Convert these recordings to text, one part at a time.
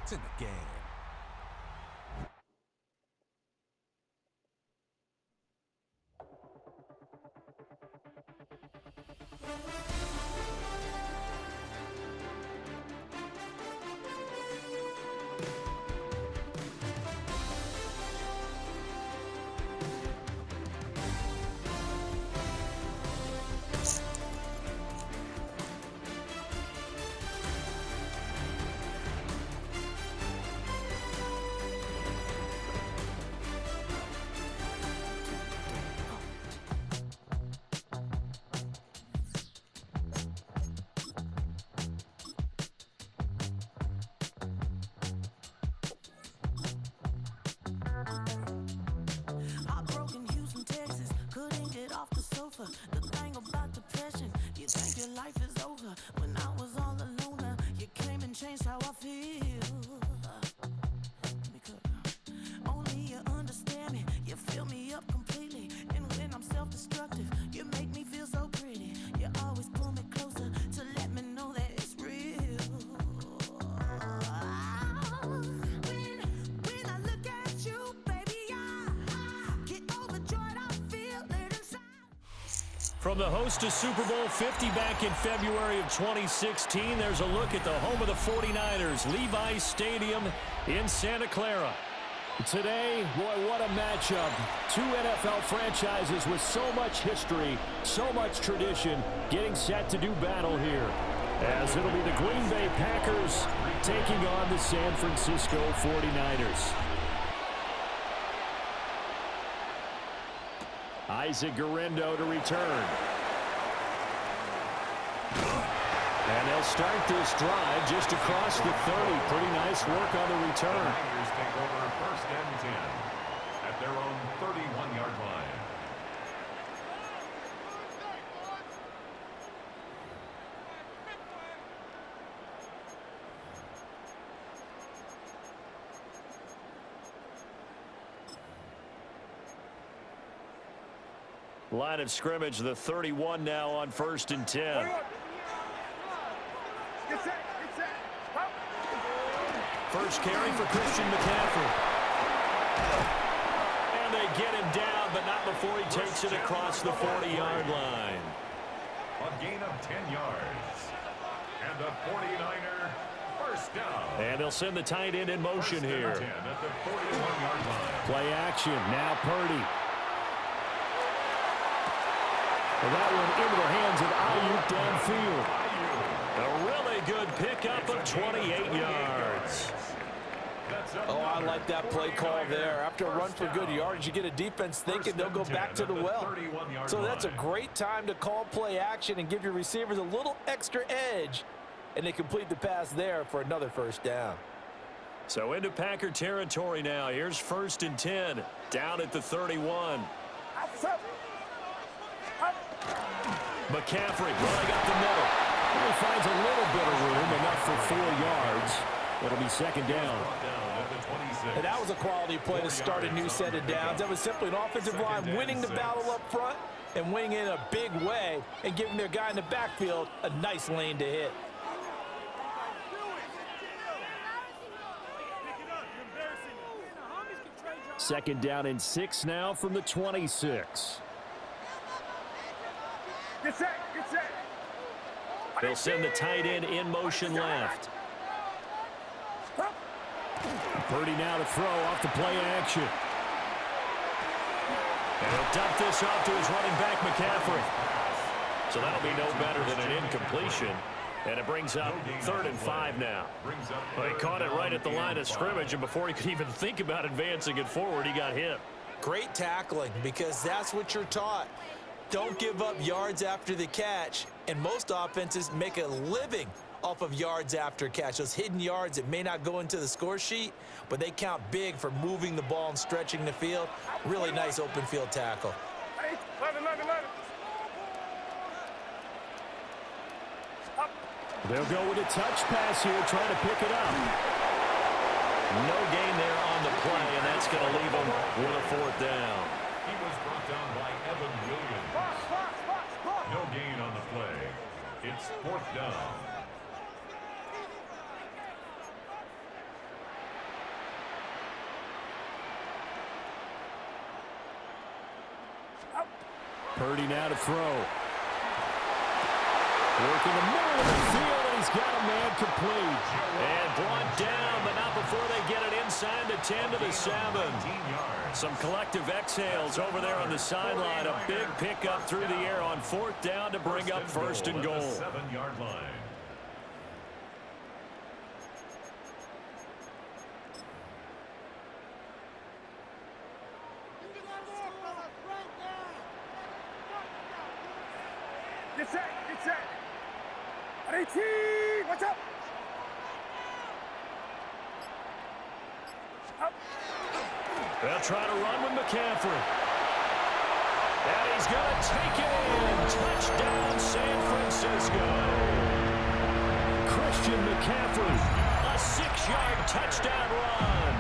It's in the game. The thing about depression, you think your life is over. When I was all alone, you came and changed how I feel. Let me cook. Only you understand me, you fill me up completely. And when I'm self-destructive, you make me feel so pretty. You always pull me closer to let me know that it's real. When I look at you, baby, I get overjoyed. I feel it inside. From the host of Super Bowl 50 back in February of 2016, there's a look at the home of the 49ers, Levi's Stadium in Santa Clara. Today, boy, what a matchup. Two NFL franchises with so much history, so much tradition, getting set to do battle here. As it'll be the Green Bay Packers taking on the San Francisco 49ers. Isaac Guerrero to return. And they'll start this drive just across the 30. Pretty nice work on the return. The Niners take over first and 10 at their own 31-yard line. Line of scrimmage, the 31 now on first and 10. First carry for Christian McCaffrey. And they get him down, but not before he takes it across the 40-yard line. A gain of 10 yards. And the 49er first down. And they'll send the tight end in motion here. 10 at the 41-yard line. Play action, now Purdy. Well, that one into the hands of Ayuk downfield. A really good pickup of 28 yards. Oh, I like that play call there. After a run for good yards, you get a defense thinking they'll go back to the well. So that's a great time to call play action and give your receivers a little extra edge. And they complete the pass there for another first down. So into Packer territory now. Here's first and 10, down at the 31. McCaffrey running up the middle. He finds a little bit of room, enough for 4 yards. It'll be second down. And that was a quality play to start a new set of downs. That was simply an offensive line winning the battle up front and winning in a big way and giving their guy in the backfield a nice lane to hit. Second down and 6 now from the 26. They'll send the tight end in motion left. Purdy now to throw off the play action. And he'll dump this off to his running back, McCaffrey. So that'll be no better than an incompletion. And it brings up 3rd and 5 now. Well, he caught it right at the line of scrimmage, and before he could even think about advancing it forward, he got hit. Great tackling, because that's what you're taught. Don't give up yards after the catch, and most offenses make a living off of yards after catch. Those hidden yards that may not go into the score sheet, but they count big for moving the ball and stretching the field. Really nice open field tackle. They'll go with a touch pass here, trying to pick it up. No gain there on the play, and that's going to leave them with a 4th down. He was brought down by Evan Williams. No gain on the play. It's 4th down. Purdy now to throw. Working the middle of the field, and he's got a man complete. And brought down, but not before they get it inside the 10 to the 7. Some collective exhales over there on the sideline. A big pickup through the air on 4th down to bring up 1st and goal. 7-yard line. Get set, get set. Ready, watch out. Up. They'll try to run with McCaffrey. And he's going to take it in. Touchdown, San Francisco. Christian McCaffrey, a 6-yard touchdown run.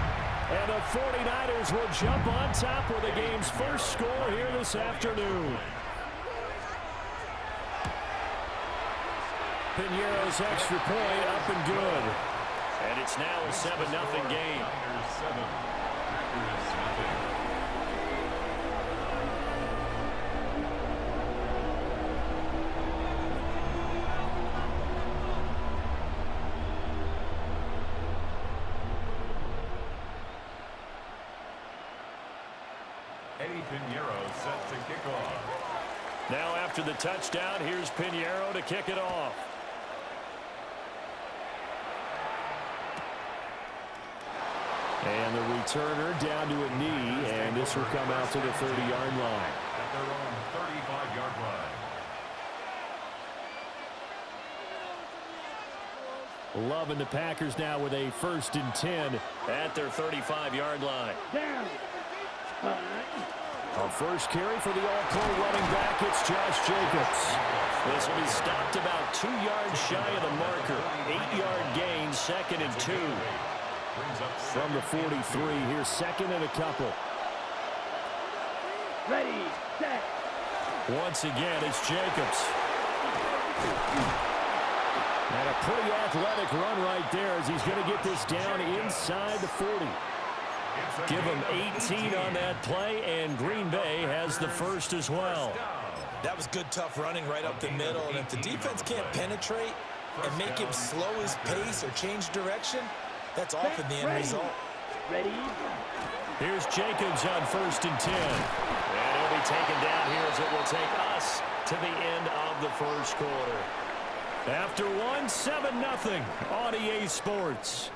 And the 49ers will jump on top with the game's first score here this afternoon. Piñeiro's extra point up and good. And it's now a 7-0 game. Eddie Piñeiro set to kick off. Now after the touchdown, here's Piñeiro to kick it off. And the returner down to a knee, and this will come out to the 30-yard line. At their own 35-yard line. Loving the Packers now with a 1st and 10 at their 35-yard line. Down. Our first carry for the All-Pro running back, it's Josh Jacobs. This will be stopped about 2 yards shy of the marker. 8-yard gain, 2nd and 2. From the 43, here's 2nd and a couple. Ready, set. Once again, it's Jacobs. And a pretty athletic run right there as he's going to get this down inside the 40. Give him 18 on that play, and Green Bay has the first as well. That was good, tough running right up the middle. And if the defense can't penetrate and make him slow his pace or change direction, that's often the end result. Ready. Here's Jacobs on 1st and 10. And he'll be taken down here as it will take us to the end of the first quarter. After 7-0 on EA Sports.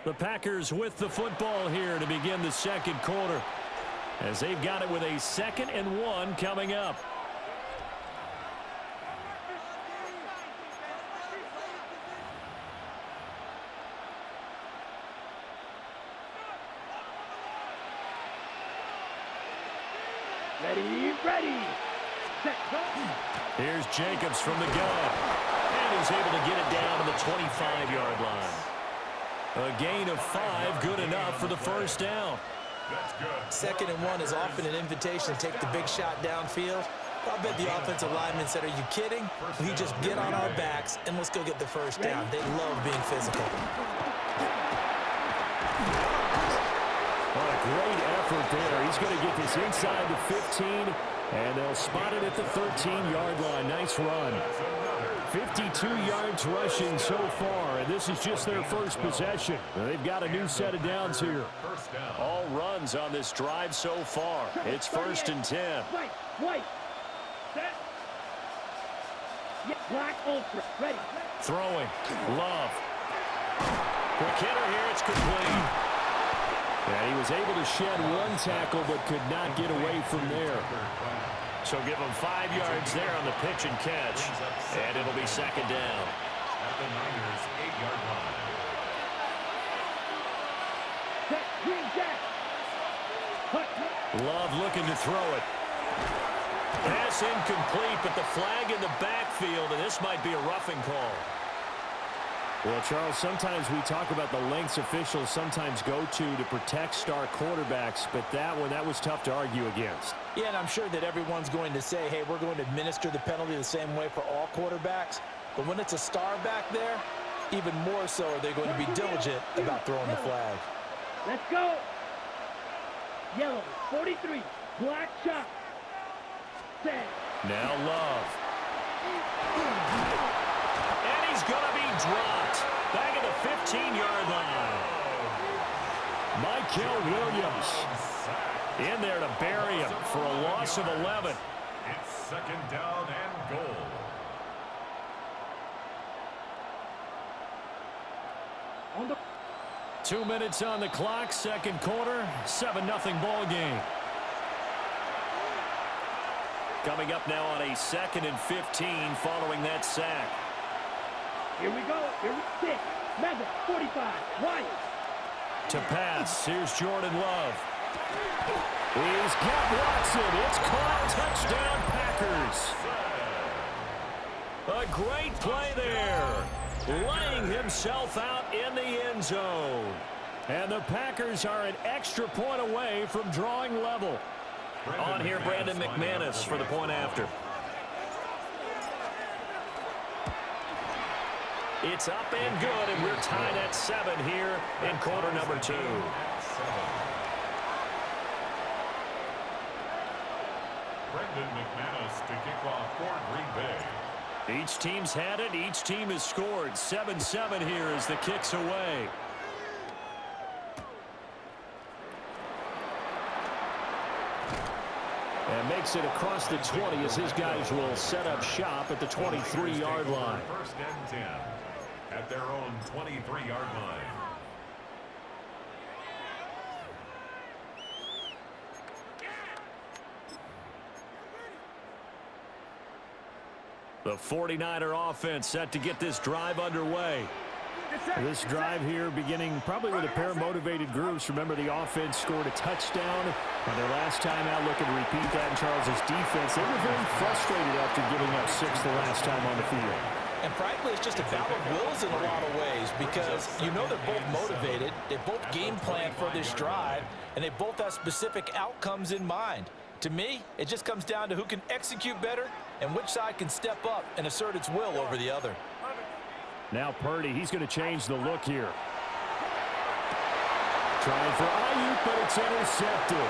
The Packers with the football here to begin the 2nd quarter, as they've got it with a 2nd and 1 coming up. Ready, ready. Set. Here's Jacobs from the gun, and he's able to get it down to the 25-yard line. A gain of 5, good enough for the 1st down. That's good. 2nd and 1 is often an invitation to take the big shot downfield. I bet the offensive lineman said, are you kidding? We just get on our backs and let's go get the 1st down. They love being physical. What a great effort there. He's going to get this inside the 15, and they'll spot it at the 13-yard line. Nice run. 52 yards rushing so far, and this is just their first possession. They've got a new set of downs here. All runs on this drive so far. It's 1st and 10. White. Set. Black ultra. Ready. Throwing. Love. Quick hitter here. It's complete. And he was able to shed 1 tackle, but could not get away from there. So give him 5 yards there on the pitch and catch. And it'll be 2nd down. At the Niners' 8-yard line. Set. Green jack. Love looking to throw it. Pass incomplete, but the flag in the backfield, and this might be a roughing call. Well, Charles, sometimes we talk about the lengths officials sometimes go to protect star quarterbacks, but that one, that was tough to argue against. Yeah, and I'm sure that everyone's going to say, hey, we're going to administer the penalty the same way for all quarterbacks. But when it's a star back there, even more so are they going to be diligent about throwing the flag. Let's go. Yellow, 43. Black shot. Set. Now Love. And he's going to be dropped. Back at the 15-yard line. Michael Williams in there to bury him for a loss of 11. It's second down and goal. On the 2 minutes on the clock, second quarter, 7-0 ball game. Coming up now on a 2nd and 15 following that sack. Here we go. Here we sit. Madden 45. Wyatt. To pass, here's Jordan Love. He's got Watson. It's caught. Touchdown, Packers. A great play there. Laying himself out in the end zone. And the Packers are an extra point away from drawing level. On here, Brandon McManus for the point after. It's up and good, and we're tied at 7 here in quarter number 2. Brandon McManus to kick off for Green Bay. Each team's had it. Each team has scored. 7-7 here as the kick's away. And makes it across the 20 as his guys will set up shop at the 23-yard line. First and 10 at their own 23-yard line. The 49er offense set to get this drive underway. This drive here beginning probably with a pair of motivated groups. Remember, the offense scored a touchdown on their last time out. Looking to repeat that in Charles's defense. They were very frustrated after giving up 6 the last time on the field. And frankly, it's just a battle of wills in a lot of ways because you know they're both motivated. They both game plan for this drive, and they both have specific outcomes in mind. To me, it just comes down to who can execute better and which side can step up and assert its will over the other. Now Purdy, he's going to change the look here. Trying for Ayuk, but it's intercepted.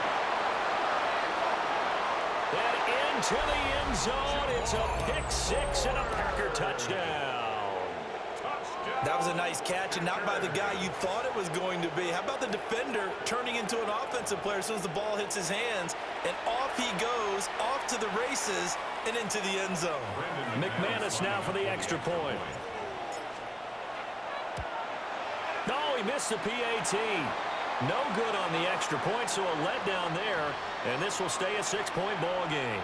And into the end zone, it's a pick 6 and a Packer touchdown. That was a nice catch, and not by the guy you thought it was going to be. How about the defender turning into an offensive player as soon as the ball hits his hands, and off he goes, off to the races, and into the end zone. McManus now for the extra point. No, he missed the PAT. No good on the extra point, so a letdown there, and this will stay a 6-point ball game.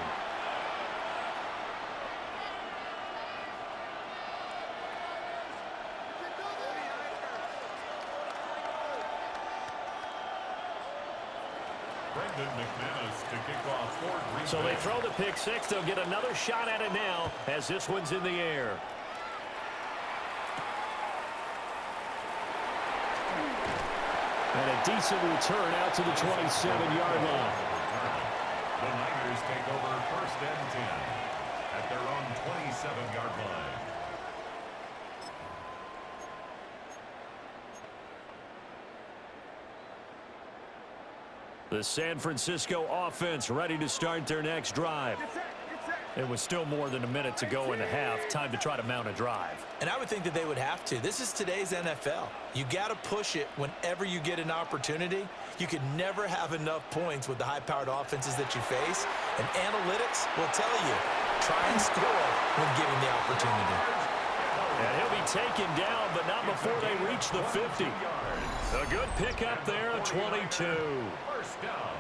Brandon McManus to kick off for Green Bay. So they throw the pick 6. They'll get another shot at it now as this one's in the air. And a decent return out to the 27-yard line. The Niners take over first and 10 at their own 27-yard line. The San Francisco offense ready to start their next drive. It was still more than a minute to go in the half. Time to try to mount a drive. And I would think that they would have to. This is today's NFL. You got to push it whenever you get an opportunity. You can never have enough points with the high-powered offenses that you face. And analytics will tell you, try and score when given the opportunity. And he'll be taken down, but not before they reach the 50. A good pickup there, 22. First down.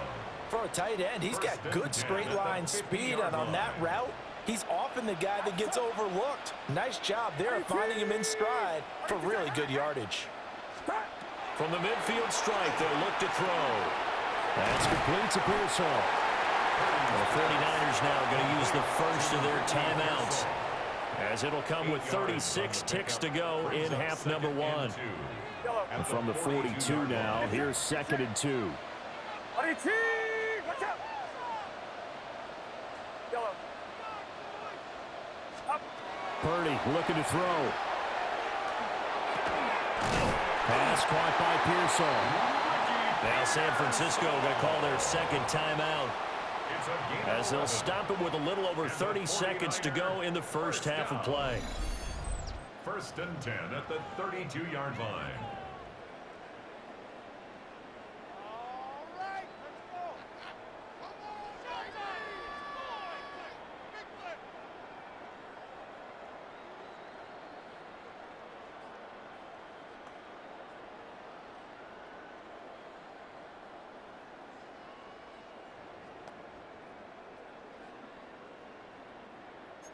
For a tight end, he's got good straight line speed, and on that route, he's often the guy that gets overlooked. Nice job there of finding him in stride for really good yardage. From the midfield stripe, they'll look to throw. That's complete to Pearsall. The 49ers now going to use the first of their timeouts, as it'll come with 36 ticks to go in half number 1. And from the 42 now, here's 2nd and 2. Watch out. Yellow. Up. Purdy looking to throw. Pass caught by Pearsall. Now San Francisco going to call their second timeout, It's a gain of as they'll 11. stop it with a little over 30 seconds to go in the first half of play. 1st and 10 at the 32-yard line.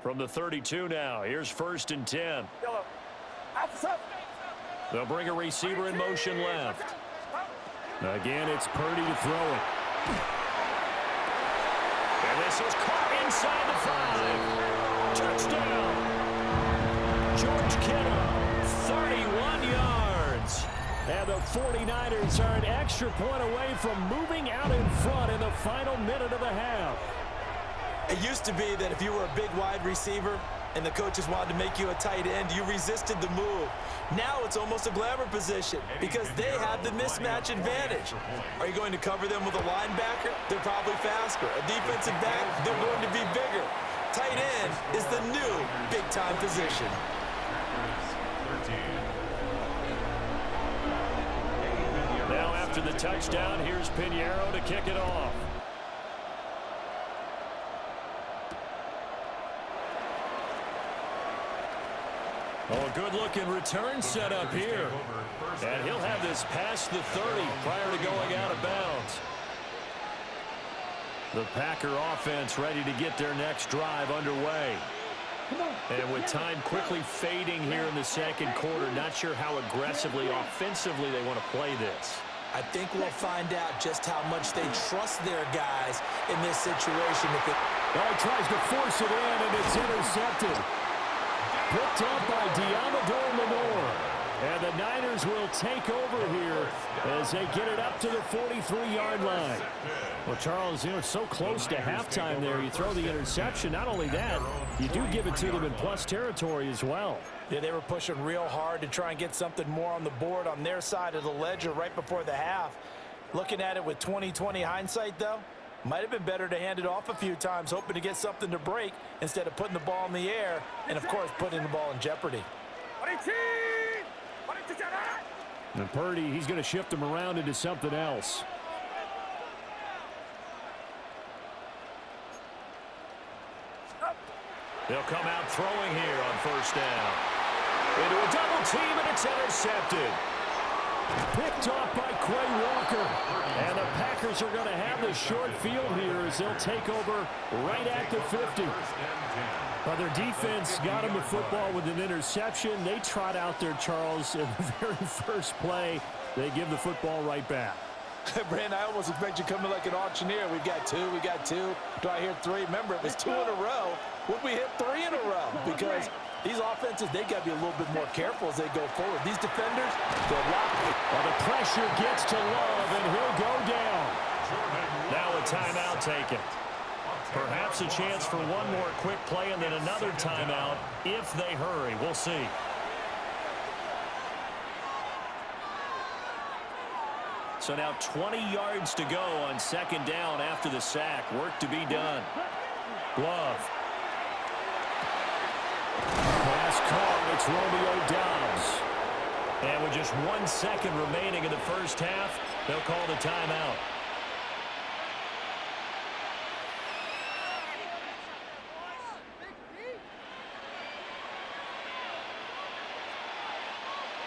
From the 32 now, here's 1st and 10. Yellow. Outside. They'll bring a receiver in motion left. Again, it's Purdy to throw it. And this is caught inside the 5. Touchdown. George Kittle, 31 yards. And the 49ers are an extra point away from moving out in front in the final minute of the half. It used to be that if you were a big wide receiver and the coaches wanted to make you a tight end, you resisted the move. Now it's almost a glamour position because they have the mismatch advantage. Are you going to cover them with a linebacker? They're probably faster. A defensive back? They're going to be bigger. Tight end is the new big-time position. Now after the touchdown, here's Pinheiro to kick it off. Oh, a good-looking return set up here. And he'll have this past the 30 prior to going out of bounds. The Packer offense ready to get their next drive underway. And with time quickly fading here in the second quarter, not sure how aggressively, offensively they want to play this. I think we'll find out just how much they trust their guys in this situation. He tries to force it in, and it's intercepted. Picked up by Diamador Lenore. And the Niners will take over here as they get it up to the 43-yard line. Well, Charles, it's so close to halftime there. You throw the interception. Not only that, you do give it to them in plus territory as well. Yeah, they were pushing real hard to try and get something more on the board on their side of the ledger right before the half. Looking at it with 20/20 hindsight, though, might have been better to hand it off a few times, hoping to get something to break instead of putting the ball in the air and, of course, putting the ball in jeopardy. And Purdy, he's going to shift him around into something else. They'll come out throwing here on 1st down. Into a double team, and it's intercepted. Picked off by Quay Walker. And the Packers are going to have the short field here as they'll take over right at the 50. Well, their defense got them the football with an interception. They trot out there, Charles, in the very first play. They give the football right back. Brand, I almost expect you coming like an auctioneer. We've got two. Do I hear three? Remember, it was 2 in a row. Would we hit 3 in a row? Because these offenses, they got to be a little bit more careful as they go forward. These defenders, they're locked. Well, the pressure gets to Love, and he'll go down. Now a timeout taken. Perhaps a chance for one more quick play and then another timeout if they hurry. We'll see. So now 20 yards to go on 2nd down after the sack. Work to be done. Glove. Pass caught. It's Romeo Doubs. And with just 1 second remaining in the first half, they'll call the timeout.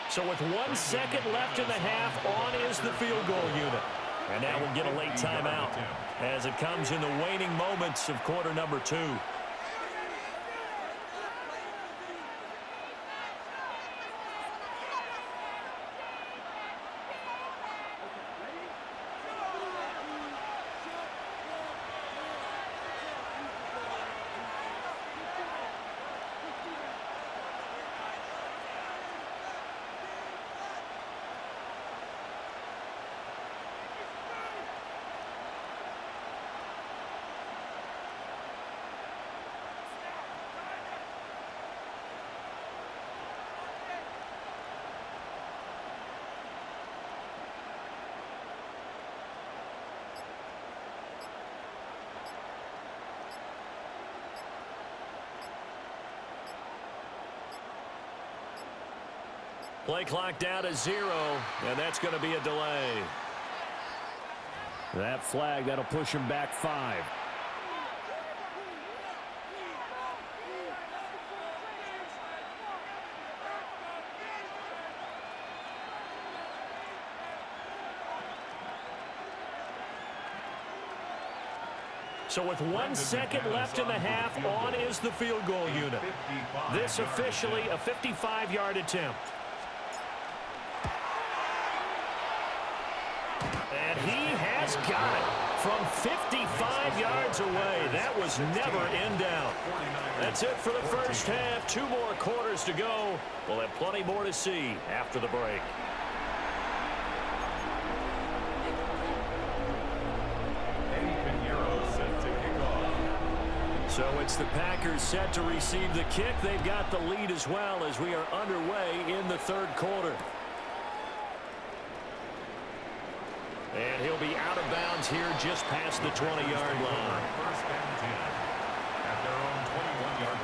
So with 1 second left in the half, on is the field goal unit. And now we'll get a late timeout as it comes in the waning moments of quarter number 2. Play clock down to 0, and that's going to be a delay. That flag, that'll push him back 5. So with 1 second left in the half, on is the field goal unit. This officially a 55-yard attempt. And he has got it from 55 yards away. That was never in doubt. That's it for the first half. 2 more quarters to go. We'll have plenty more to see after the break. So it's the Packers set to receive the kick. They've got the lead as well as we are underway in the third quarter. And he'll be out of bounds here just past the 20-yard line. First and 10 at their own 21-yard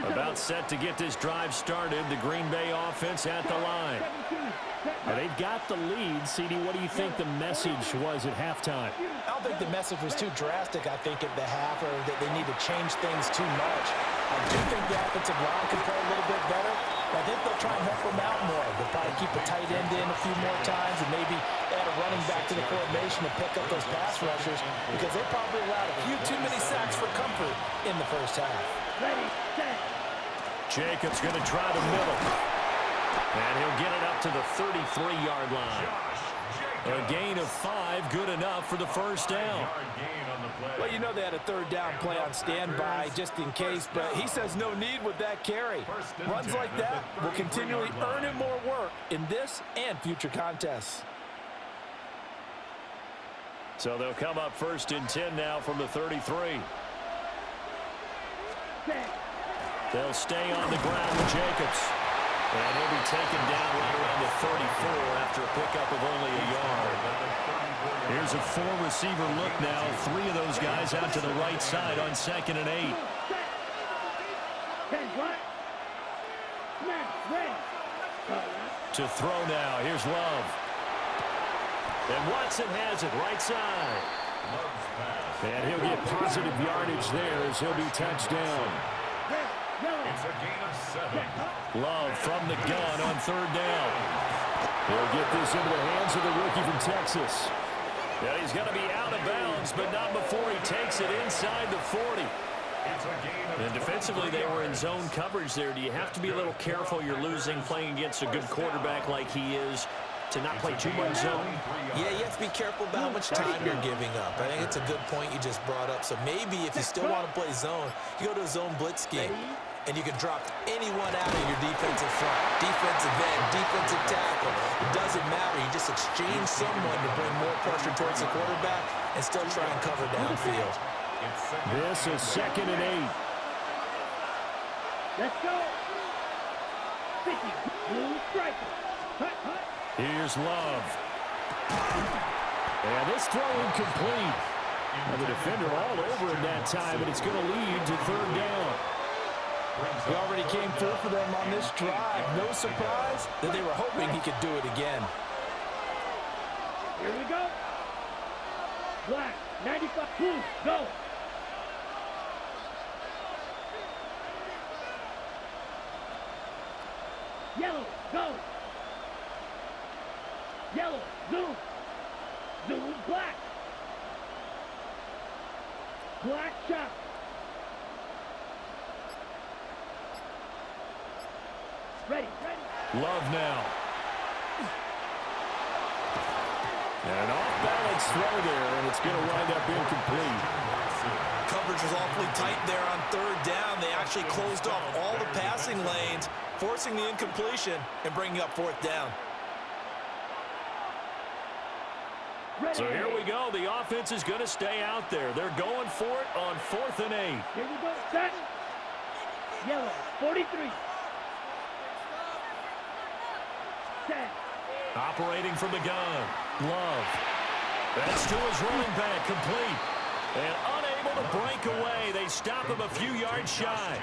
line. About set to get this drive started. The Green Bay offense at the line. Now they've got the lead. CD, what do you think the message was at halftime? I don't think the message was too drastic, I think, at the half, or that they need to change things too much. I do think the offensive line can play a little bit better. I think they'll try and help them out more. They'll probably keep a tight end in a few more times and maybe add a running back to the formation to pick up those pass rushers because they probably allowed a few too many sacks for comfort in the first half. Ready, set. Jacobs going to try the middle. And he'll get it up to the 33-yard line. A gain of 5, good enough for the first down. Well, you know they had a third down play on standby just in case, but he says no need with that carry. Runs like that will continually earn him more work in this and future contests. So they'll come up first and 10 now from the 33. They'll stay on the ground with Jacobs. And he'll be taken down right around the 34 after a pickup of only a yard. Here's a 4-receiver look now. 3 of those guys out to the right side on 2nd and 8. To throw now. Here's Love. And Watson has it right side. And he'll get positive yardage there as he'll be touched down. It's a gain of 7. Love from the gun on 3rd down. He'll get this into the hands of the rookie from Texas. Yeah, he's going to be out of bounds, but not before he takes it inside the 40. And defensively, they were in zone coverage there. Do you have to be a little careful? You're losing playing against a good quarterback like he is to not play too much zone? Yeah, you have to be careful about how much time you're giving up. I think it's a good point you just brought up. So maybe if you still want to play zone, you go to a zone blitz scheme. And you can drop anyone out of your defensive front, defensive end, defensive tackle. It doesn't matter. You just exchange someone to bring more pressure towards the quarterback and still try and cover downfield. This is 2nd and 8. Let's go. 50. Blue striker. Hut, hut. Here's Love. And this throw incomplete. And the defender all over him that time, but it's going to lead to 3rd down. He already came through for them on this drive. No surprise that they were hoping he could do it again. Here we go. Black, 95, blue, go. Yellow, go. Yellow, zoom. Zoom, black. Black shot. Ready, ready. Love now. And an off-balance throw there, and it's going to wind up incomplete. Coverage was awfully tight there on 3rd down. They actually closed off all the passing lanes, forcing the incompletion and bringing up 4th down. Ready. So here we go. The offense is going to stay out there. They're going for it on 4th and 8. Here we go. Set. Yellow, 43. Set. Operating from the gun. Love. That's to his running back, complete. And unable to break away. They stop him a few yards shy.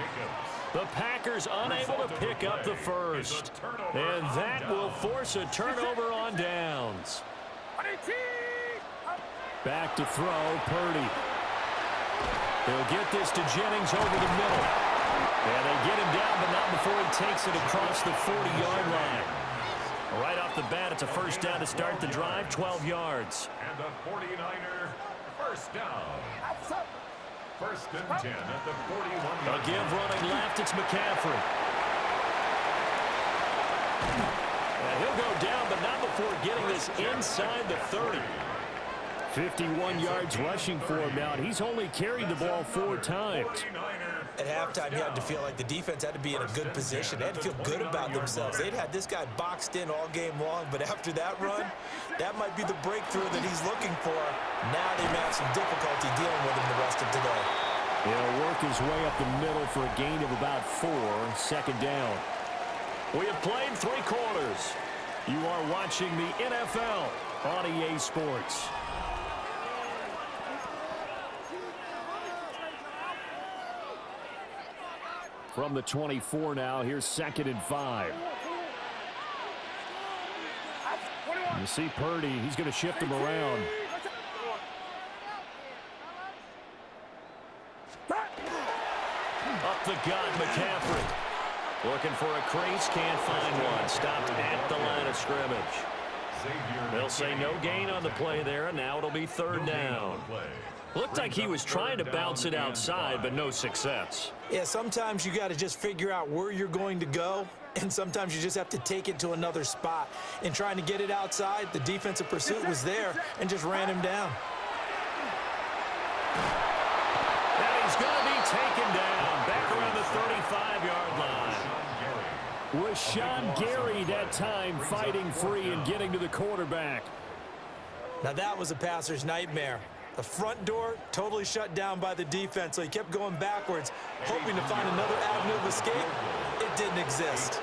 The Packers unable to pick up the first. And that will force a turnover on downs. Back to throw, Purdy. He'll get this to Jennings over the middle. And they get him down, but not before he takes it across the 40-yard line. Right off the bat, it's a first down to start the drive, 12 yards. And the 49er first down. First and 10 at the 41. A give running left, it's McCaffrey. And he'll go down, but not before getting this inside the 30. 51 yards rushing for him now, and he's only carried the ball 4 times. At halftime, you had to feel like the defense had to be in a good position. They had to feel good about themselves. They'd had this guy boxed in all game long, but after that run, that might be the breakthrough that he's looking for. Now they may have some difficulty dealing with him the rest of today. He'll work his way up the middle for a gain of about 4, second down. We have played 3 quarters. You are watching the NFL on EA Sports. From the 24 now, here's 2nd and 5. You see Purdy, he's going to shift him around. Up the gut, McCaffrey. Looking for a crease, can't find one. Stopped at the line of scrimmage. They'll say no gain on the play there, and now it'll be 3rd down. Looked like he was trying to bounce it outside, but no success. Yeah, sometimes you got to just figure out where you're going to go, and sometimes you just have to take it to another spot. In trying to get it outside, the defensive pursuit was there and just ran him down. And he's going to be taken down back around the 35-yard line. Rashawn Gary that time fighting free and getting to the quarterback. Now that was a passer's nightmare. The front door totally shut down by the defense, so he kept going backwards, hoping to find another avenue of escape. It didn't exist.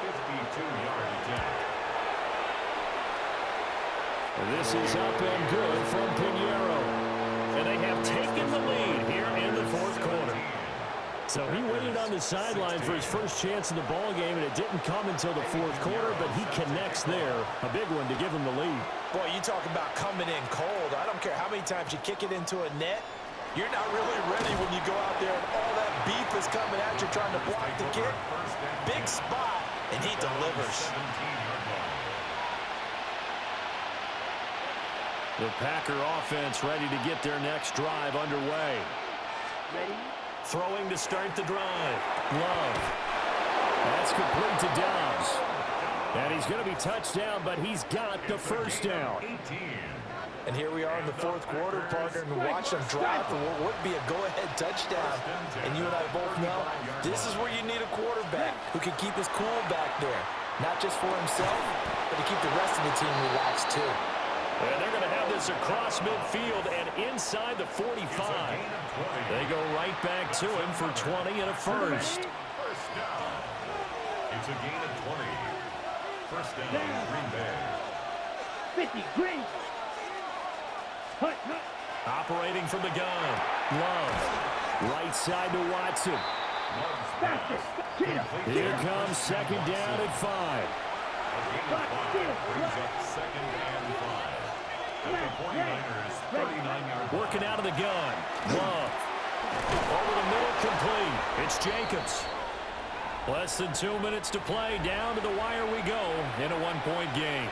This is up and good from Pinheiro. And they have taken the lead here in the 4th quarter. So he waited on the sideline for his first chance in the ball game, and it didn't come until the 4th quarter, but he connects there. A big one to give him the lead. Boy, you talk about coming in cold. I don't care how many times you kick it into a net. You're not really ready when you go out there and all that beef is coming at you trying to block the kick. Big spot, and he delivers. The Packer offense ready to get their next drive underway. Ready? Throwing to start the drive. Love. That's complete to Dobbs. And he's going to be touched down, but he's got the first down. And here we are in the 4th quarter, partner, and watch them drive for what would be a go-ahead touchdown. And you and I both know this is where you need a quarterback who can keep his cool back there. Not just for himself, but to keep the rest of the team relaxed too. And they're going to have this across midfield and inside the 45. They go right back to him for 20 and a first. First down. It's a gain of 20. First down, Green Bay. 50, Green. Operating from the gun. Love. Right side to Watson. Here comes 2nd down at 5. Brings up 2nd and 5. At the 49ers, 39-yard. Working out of the gun. Love. Over the middle, complete. It's Jacobs. Less than 2 minutes to play. Down to the wire we go in a 1-point game.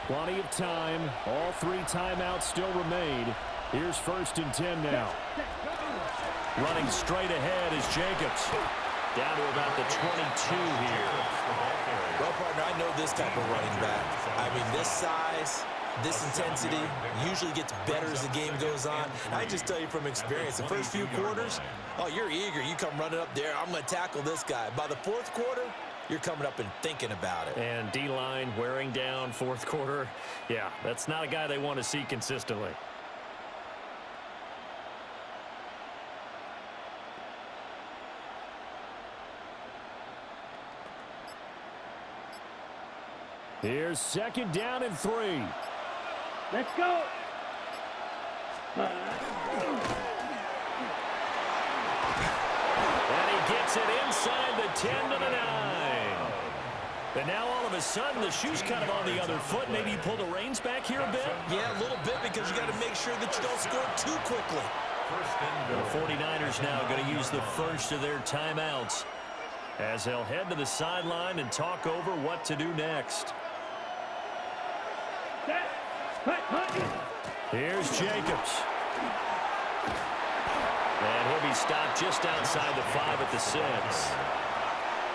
Plenty of time. All 3 timeouts still remain. Here's 1st and 10 now. Running straight ahead is Jacobs. Down to about the 22 here. Well, partner, I know this type of running back. I mean, this size, this intensity usually gets better as the game goes on. I just tell you from experience, the first few quarters, oh, you're eager. You come running up there, I'm going to tackle this guy. By the 4th quarter, you're coming up and thinking about it. And D-line wearing down 4th quarter. Yeah, that's not a guy they want to see consistently. Here's 2nd down and 3. Let's go. And he gets it inside the 10 to the 9. And now all of a sudden the shoe's kind of on the other foot. Maybe you pull the reins back here a bit? Yeah, a little bit, because you got to make sure that you don't score too quickly. The 49ers now going to use the first of their timeouts as they'll head to the sideline and talk over what to do next. Here's Jacobs. And he'll be stopped just outside the 5 at the 6.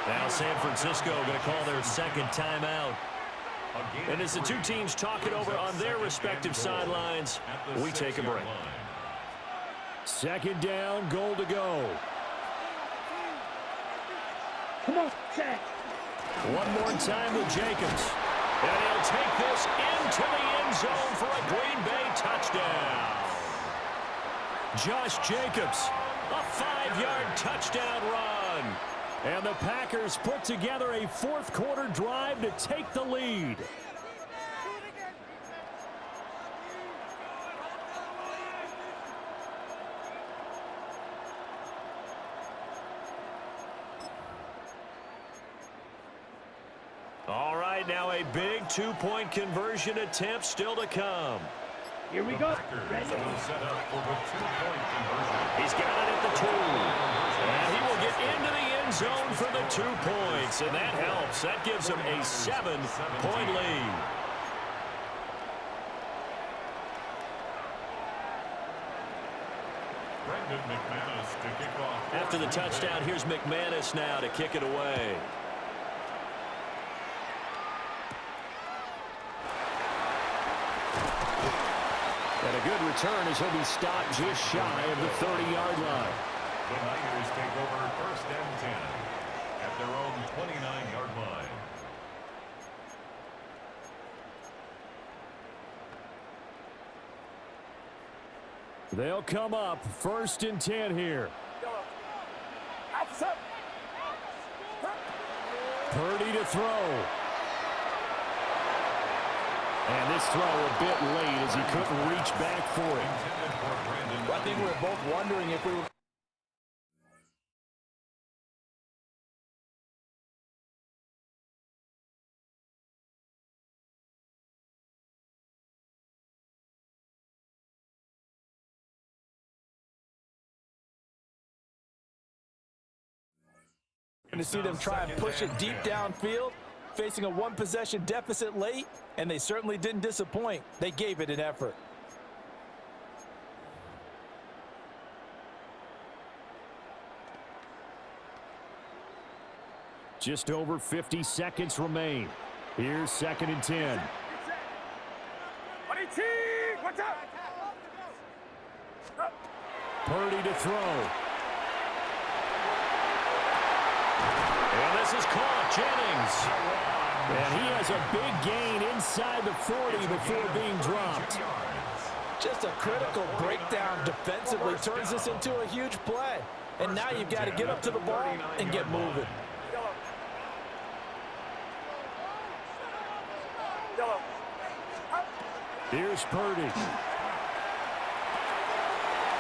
Now San Francisco going to call their second timeout. And as the two teams talk it over on their respective sidelines, we take a break. Second down, goal to go. Come on, Jack. One more time with Jacobs. And he'll take this into the end zone for a Green Bay touchdown. Josh Jacobs, a 5-yard touchdown run. And the Packers put together a fourth-quarter drive to take the lead. All right, now a big two-point conversion attempt still to come. Here we go. Set up for the two-point conversion. He's got it at the 2. And he will get into the end zone for the 2 points. And that helps. That gives him a 7-point lead. To kick off. After the touchdown, here's McManus now to kick it away. And a good return as he'll be stopped just shy of the 30-yard line. The Niners take over 1st and 10 at their own 29-yard line. They'll come up 1st and 10 here. Purdy to throw. And this throw a bit late as he couldn't reach back for it. I think we're both wondering if we were to see them try and push it deep downfield, facing a one-possession deficit late, and they certainly didn't disappoint. They gave it an effort. Just over 50 seconds remain. Here's 2nd and 10. Watch out! Purdy to throw. And this is caught. Jennings. And he has a big gain inside the 40 before being dropped. Just a critical breakdown defensively turns this into a huge play. And now you've got to get up to the ball and get moving. Here's Purdy.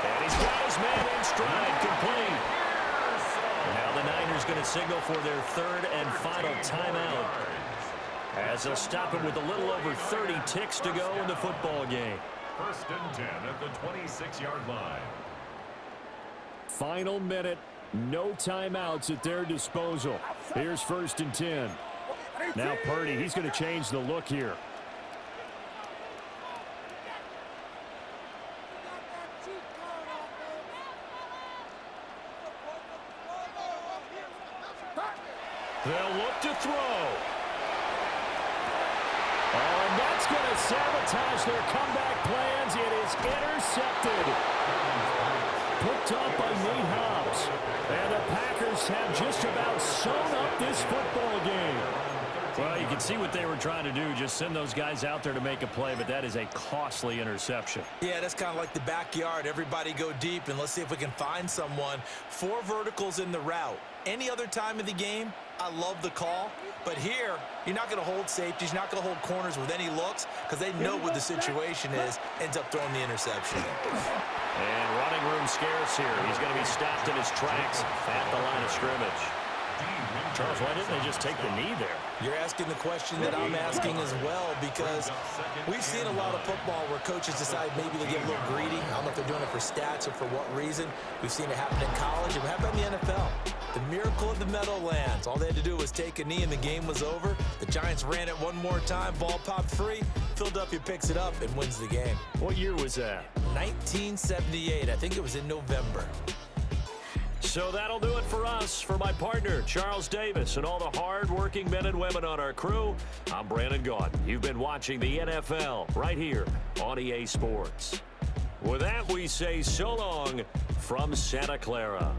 And he's got his man in stride, complete. Now the Niners going to signal for their 3rd and final timeout, as they'll stop him with a little over 30 ticks to go in the football game. 1st and 10 at the 26-yard line. Final minute, no timeouts at their disposal. Here's 1st and 10. Now Purdy, he's going to change the look here. They'll look to throw. Oh, and that's going to sabotage their comeback plans. It is intercepted. Picked up by Nate Hobbs. And the Packers have just about sewn up this football game. Well, you can could see what they were trying to do, just send those guys out there to make a play, but that is a costly interception. Yeah, that's kind of like the backyard. Everybody go deep, and let's see if we can find someone. 4 verticals in the route. Any other time of the game, I love the call. But here, you're not going to hold safeties. You're not going to hold corners with any looks because they know what the situation is. Ends up throwing the interception. And running room scarce here. He's going to be stopped in his tracks at the line of scrimmage. Charles, why didn't they just take the knee there? You're asking the question that I'm asking as well, because we've seen a lot of football where coaches decide maybe they get a little greedy. I don't know if they're doing it for stats or for what reason. We've seen it happen in college, and how about in the NFL? The miracle of the Meadowlands. All they had to do was take a knee, and the game was over. The Giants ran it one more time. Ball popped free. Philadelphia picks it up and wins the game. What year was that? 1978. I think it was in November. So that'll do it for us. For my partner, Charles Davis, and all the hard-working men and women on our crew, I'm Brandon Gaudin. You've been watching the NFL right here on EA Sports. With that, we say so long from Santa Clara.